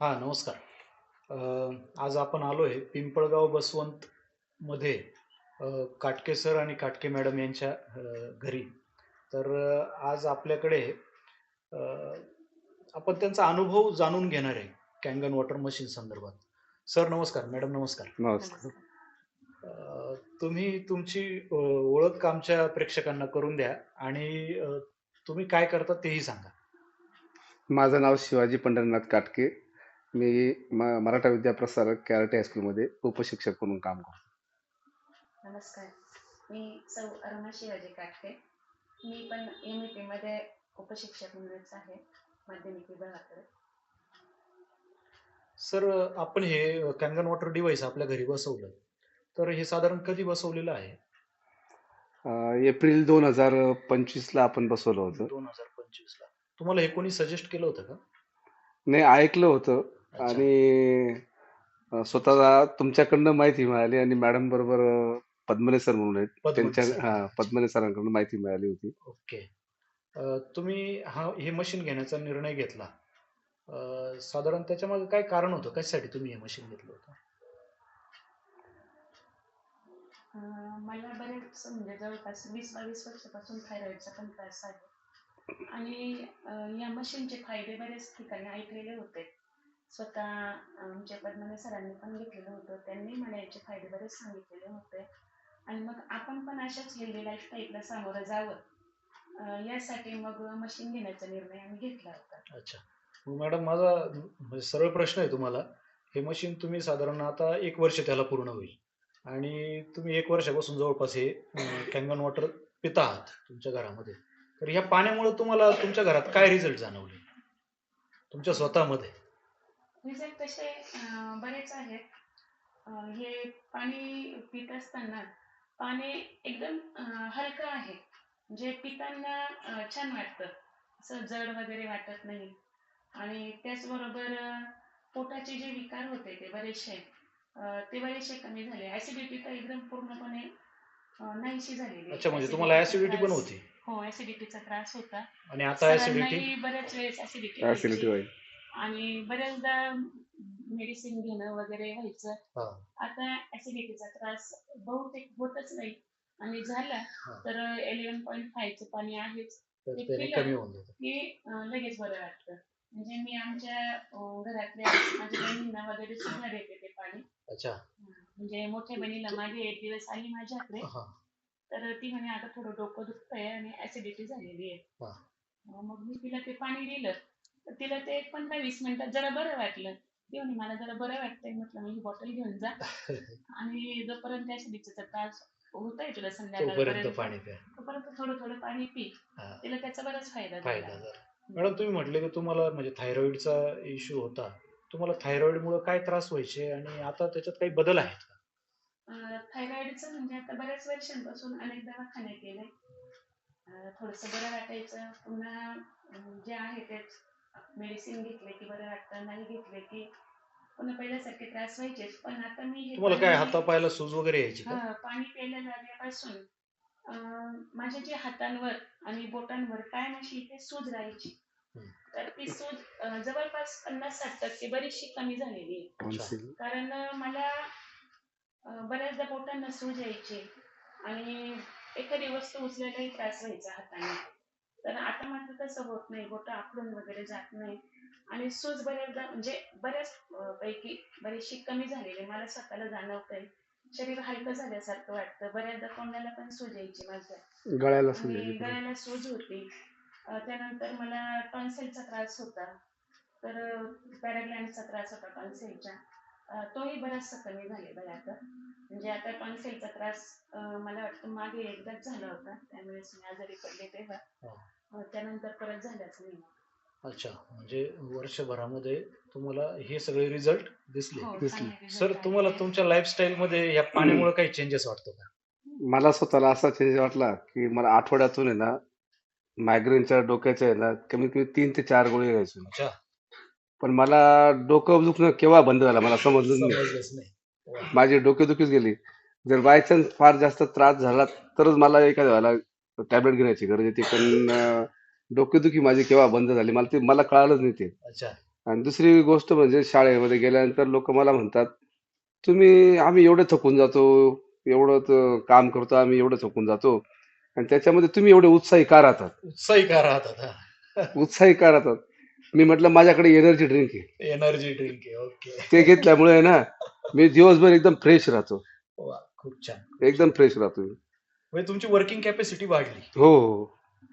हां, नमस्कार. आज आपण आलोय पिंपळगाव बसवंत मध्ये काटके सर आणि काटके मॅडम यांच्या घरी. तर आज आपल्याकडे अ, आपण त्यांचा अनुभव जाणून घेणार आहे कॅंगन वॉटर मशीन संदर्भात. सर नमस्कार, मॅडम नमस्कार. नमस्कार. नमस्कार. तुम्ही तुमची ओळख आमच्या प्रेक्षकांना करून द्या आणि तुम्ही काय करता तेही सांगा. माझं नाव शिवाजी पंढरीनाथ काटके. मी मराठा विद्याप्रसारक कॅराटे हायस्कूलमध्ये उपशिक्षक म्हणून काम करतो. नमस्कार. मी सौ अरुणा शिवाजी काटके. मी पण एम.ई.पी. मध्ये उपशिक्षक म्हणूनच आहे माध्यमिक विभागाकडे. सर आपण हे कॅंगन वॉटर डिव्हाइस आपल्या घरी बसवलं. तर हे साधारण कधी बसवलेलं आहे? एप्रिल 2025ला आपण बसवलं होतं. 2025 ला. तुम्हाला हे कोणी सजेस्ट केलं होतं का? नाही, ऐकलं होतं अच्छा. आणि स्वतः तुमच्याकडनं माहिती मिळाली आणि मॅडम बरोबर पद्मने सर म्हणून आहेत पद्मनी त्यांच्या सर. अच्छा. पद्मने सरांकडून माहिती मिळाली होती. ओके. तुम्ही हे मशीन घेण्याचा निर्णय घेतला. साधारण त्याच्यामागे काय कारण होतं? कशासाठी तुम्ही हे मशीन घेतलं होतं? मला बरेच म्हणजे जवळपास 20-22 वर्षापासून थायरॉईडचा पण त्रास आहे आणि या मशीनचे फायदे बरेच ठिकाणी ऐकलेले होते. स्वतः आमच्या पद्मने सरांनी पण घेतलेलं होतं. त्यांनी मला याचे फायदे बरेच सांगितलेले होते आणि मग आपण पण अशाच हेल्दी लाईफस्टाईलला सामोरं जावं यासाठी मग मशीन घेण्याचा निर्णय आम्ही घेतला होता. अच्छा. मग मॅडम माझा म्हणजे सरळ प्रश्न आहे तुम्हाला. हे मशीन तुम्ही साधारण आता 1 वर्ष त्याला पूर्ण होईल आणि तुम्ही 1 वर्षापासून जवळपास हे कॅंगन वॉटर पिता आहात तुमच्या घरामध्ये. तर ह्या पाण्यामुळे तुम्हाला तुमच्या घरात काय रिझल्ट जाणवले? तुमच्या स्वतःमध्ये? रिझल्ट तसे बरेच आहेत. हे पाणी पित असताना पाणी एकदम हलकं आहे. जे पिताना छान वाटतं. असं जड वगैरे वाटत नाही आणि त्याचबरोबर पोटाचे जे विकार होते ते बरेचसे कमी झाले. ॲसिडिटी तर एकदम पूर्णपणे नाहीशी झालेली अच्छा, आहे. म्हणजे तुम्हाला ॲसिडिटीचा ॲसिडिटी पण त्रास होती हो, ॲसिडिटीचा त्रास होता. आणि आता ॲसिडिटी? सरांनाही बऱ्याच वेळेस ॲसिडिटी ऍसिडिटी व्हायची होईल. आणि बऱ्याचदा मेडिसिन घेणं वगैरे व्हायचं. हां, आता ॲसिडिटीचा त्रास बहुतेक होतच नाही आणि झाला हां. तर 11.5चं पाणी आहेच. तर ते त्याने पिलं कमी होऊन जातं. की लगेच बरं वाटतं. म्हणजे मी आमच्या घरातल्या माझ्या बहिणींना वगैरे सुद्धा देते ते पाणी. अच्छा. म्हणजे मोठ्या बहिणीला मागे एक दिवस आली माझ्याकडे, हां, तर ती म्हणे आता थोडं डोकं दुखतंय आणि ॲसिडिटी झालेली आहे. हां. मग मी तिला ते पाणी दिलं. तर तिला ते 15-20 मिनिटात जरा बरं वाटलं. ती म्हणे मला जरा बरं वाटतंय. म्हटलं मग ही बॉटल घेऊन जा आणि जोपर्यंत ॲसिडिटीचा त्रास होतोय तुला तोपर्यंत संध्याकाळपर्यंत, पाणी प्या. तोपर्यंत थोडं-थोडं पाणी पी. हां, तिला त्याचा बराच फायदा झाला. फायदा झाला. मॅडम तुम्ही म्हटले की तुम्हाला म्हणजे थायरॉइडचा इश्यू होता. तुम्हाला थायरॉइडमुळे काय त्रास व्हायचे आणि आता त्याच्यात काही बदल आहेत का? थायरॉईडचं म्हणजे आता बऱ्याच वर्षांपासून अनेक दवाखाने केले. थोडंसं बरं वाटायचं. पुन्हा जे आहे तेच मेडिसिन घेतले की बरं वाटतं, नाही घेतले की पुन्हा पहिल्यासारखे त्रास व्हायचेच. पण आता मी हे तुम्हाला काय हातापायाला सूज वगैरे यायची का? पाणी प्यायला लागल्यापासून माझ्या जे हातांवर आणि बोटांवर कायम अशी इथे सूज राहायची. हं. तर ती सूज जवळपास 50-60% बरीचशी कमी झालेली आहे. अच्छा. टॉन्सिल. कारण मला बऱ्याचदा बोटांना सूज यायची आणि एखादी वस्तू उचलायलाही त्रास व्हायचा हाताने. तर आता मात्र तसं होत नाही. बोटं आखडून वगैरे जात नाही आणि सूज बऱ्याचदा म्हणजे बऱ्याच पैकी बरीचशी कमी झालेली आहे. मला स्वतःला जाणवतंय. शरीर हलकं झाल्यासारखं वाटतं. बऱ्याचदा तोंडाला पण सूज यायची माझ्या गळ्याला आणि सुजलेली परत. गळ्याला सूज होती. त्यानंतर मला टॉन्सिलचा त्रास होता. तर पॅराग्लॅन्डचा त्रास होता टॉन्सिलचा. तोही बराचसा कमी झालेला आहे आता. म्हणजे आता टॉन्सिलचा त्रास मला वाटतं मागे एकदाच झाला होता. त्यावेळेस मी आजारी पडले तेव्हा. हां. त्यानंतर परत झालाच नाही. अच्छा. म्हणजे वर्षभरामध्ये तुम्हाला हे सगळे रिझल्ट दिसले. हो, दिसली. चांगले सर रिझल्ट तुम्हाला आलेले तुमच्या लाईफस्टाईलमध्ये या पाण्यामुळे काही चेंजेस वाटतो का? मला स्वतःला असा चेंज वाटला की मला आठवड्यातून आहे ना मायग्रेनच्या डोक्याच्या आहे ना कमीत कमी 3 ते 4 गोळी घ्यायचो मी. अच्छा. पण मला डोकं दुखणं केव्हा बंद झालं मला समजलंच नाही. समजलंच नाही. वाह! माझी डोकेदुखीच गेली. जर बाय चान्स फार जास्त त्रास झाला तरच मला एखाद्या वेळेला टॅबलेट घेण्याची गरज येते. पण डोकेदुखी माझी केव्हा बंद झाली मला कळालंच नाही ते. अच्छा. आणि दुसरी गोष्ट म्हणजे शाळेमध्ये गेल्यानंतर लोक मला म्हणतात, आम्ही एवढे थकून जातो, काम करतो, आम्ही एवढं थकून जातो आणि त्याच्यामध्ये तुम्ही एवढे उत्साही का राहतात? उत्साही का राहतात? हा. उत्साही का राहतात? मी म्हटलं माझ्याकडे एनर्जी ड्रिंक आहे. एनर्जी ड्रिंक आहे. ते ओके. घेतल्यामुळे आहे ना, मी दिवसभर एकदम फ्रेश राहतो. वा, खूप छान. एकदम फ्रेश राहतो मी. म्हणजे तुमची वर्किंग कॅपॅसिटी वाढली. हो, हो.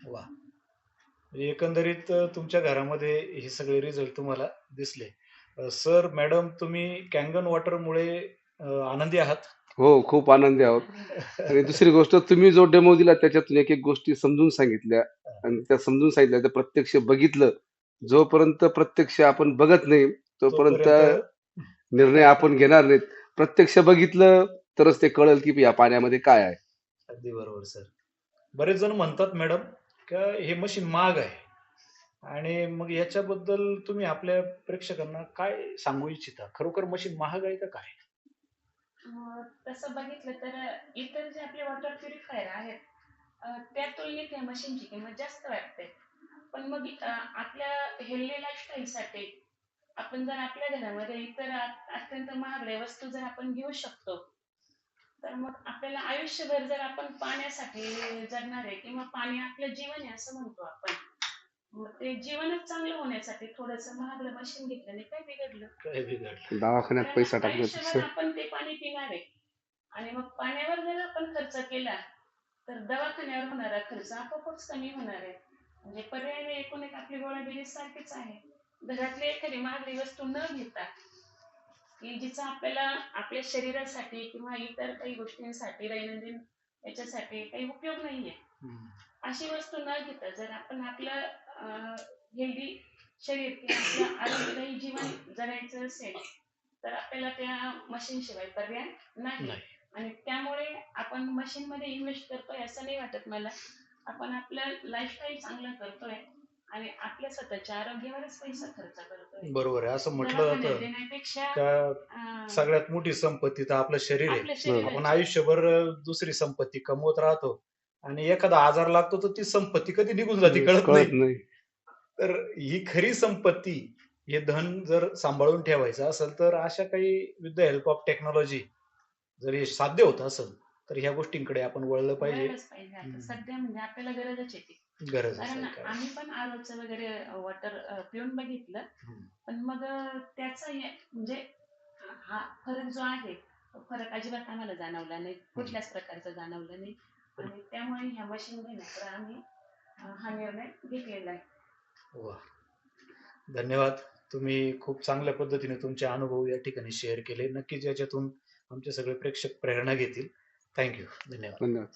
वा. म्हणजे एकंदरीत तुमच्या घरामध्ये हे सगळे रिझल्ट तुम्हाला दिसले. सर, मॅडम, तुम्ही कॅंगन वॉटरमुळे आनंदी आहात? हो, खूप आनंदी आहोत. आणि दुसरी गोष्ट, तुम्ही जो डेमो दिला त्याच्यातून एक एक गोष्टी समजून सांगितल्या आणि त्या समजून सांगितल्या, त्या प्रत्यक्ष बघितलं. जोपर्यंत प्रत्यक्ष आपण बघत नाही तोपर्यंत तोपर्यंत निर्णय आपण घेणार नाहीत. प्रत्यक्ष बघितलं तरच ते कळेल की या पाण्यामध्ये काय आहे. अगदी बरोबर सर. बरेच जण म्हणतात मॅडम का हे मशीन महाग आहे, आणि मग याच्याबद्दल तुम्ही आपल्या प्रेक्षकांना काय सांगू इच्छिता? खरोखर मशीन महाग आहे का काय? तसं बघितलं तर इतर जे आपले वॉटर प्युरिफायर आहेत त्या तुलनेत या मशीनची किंमत जास्त वाटते. पण मग आपल्या हेल्दी लाईफस्टाईलसाठी आपण जर आपल्या घरामध्ये इतर अत्यंत महागड्या वस्तू जर आपण घेऊ शकतो, तर मग आपल्याला आयुष्यभर जर आपण पाण्यासाठी जगणार आहे किंवा पाणी आपलं जीवन आहे असं म्हणतो आपण, मग ते जीवनच चांगलं होण्यासाठी थोडंसं महागडं मशीन घेतल्याने काय बिघडलं? काय बिघडलं? दवाखान्यात कारण पैसा आयुष्यभर टाकण्यापेक्षा आपण ते पाणी पिणार आहे आणि मग पाण्यावर जर आपण खर्च केला तर दवाखान्यावर होणारा खर्च आपोआपच कमी होणार आहे. म्हणजे पर्यायाने एकूण एक आपली गोळाबिरी सारखीच आहे. घरातली एखादी महागडी वस्तू न घेता की जिचा आपल्याला आपल्या शरीरासाठी किंवा इतर काही गोष्टींसाठी दैनंदिन याच्यासाठी काही उपयोग नाहीये, हम्म. अशी वस्तू न घेता जर आपण आपलं हेल्दी शरीर किंवा आपलं आरोग्यदायी जीवन जगायचं असेल तर आपल्याला त्या मशीन शिवाय पर्याय नाही. नाही. आणि त्यामुळे आपण मशीन मध्ये इन्व्हेस्ट करतोय असं नाही वाटत मला. आपण आपलं लाईफस्टाईल चांगलं करतोय आणि आपल्या स्वतःच्या आरोग्यावरच पैसा खर्च करतोय. बरोबर आहे. असं म्हटलं दवाखान्यात जातं देण्यापेक्षा का सगळ्यात मोठी संपत्ती तर आपलं शरीर आहे. आपल्या बरोबर. आपण शरीराची आयुष्यभर दुसरी संपत्ती कमवत राहतो आणि एखादा आजार लागतो तर ती संपत्ती कधी निघून जाते कळत कळत नाही. नाही. तर ही खरी संपत्ती, हे धन जर सांभाळून ठेवायचं असेल तर अशा काही with the help of technology जर हे साध्य होत असेल तर ह्या गोष्टींकडे आपण वळलं पाहिजे. वळलंच पाहिजे. आता सध्या म्हणजे आपल्याला गरजच येते. गरज कारण असेल काय. आम्ही पण आरोचं वगैरे वॉटर पिऊन बघितलं, हम्म. पण मग त्याचा म्हणजे हा फरक जो आहे तो फरक अजिबात आम्हाला जाणवला नाही, कुठल्याच प्रकारचा जाणवला नाही. आणि त्यामुळे ह्या मशीन घेण्याचा आम्ही हा निर्णय घेतलेला आहे. वा, धन्यवाद. तुम्ही खूप चांगल्या पद्धतीने तुमचे अनुभव या ठिकाणी शेअर केले. नक्कीच याच्यातून आमचे सगळे प्रेक्षक प्रेरणा घेतील. थँक्यू. धन्यवाद. धन्यवाद.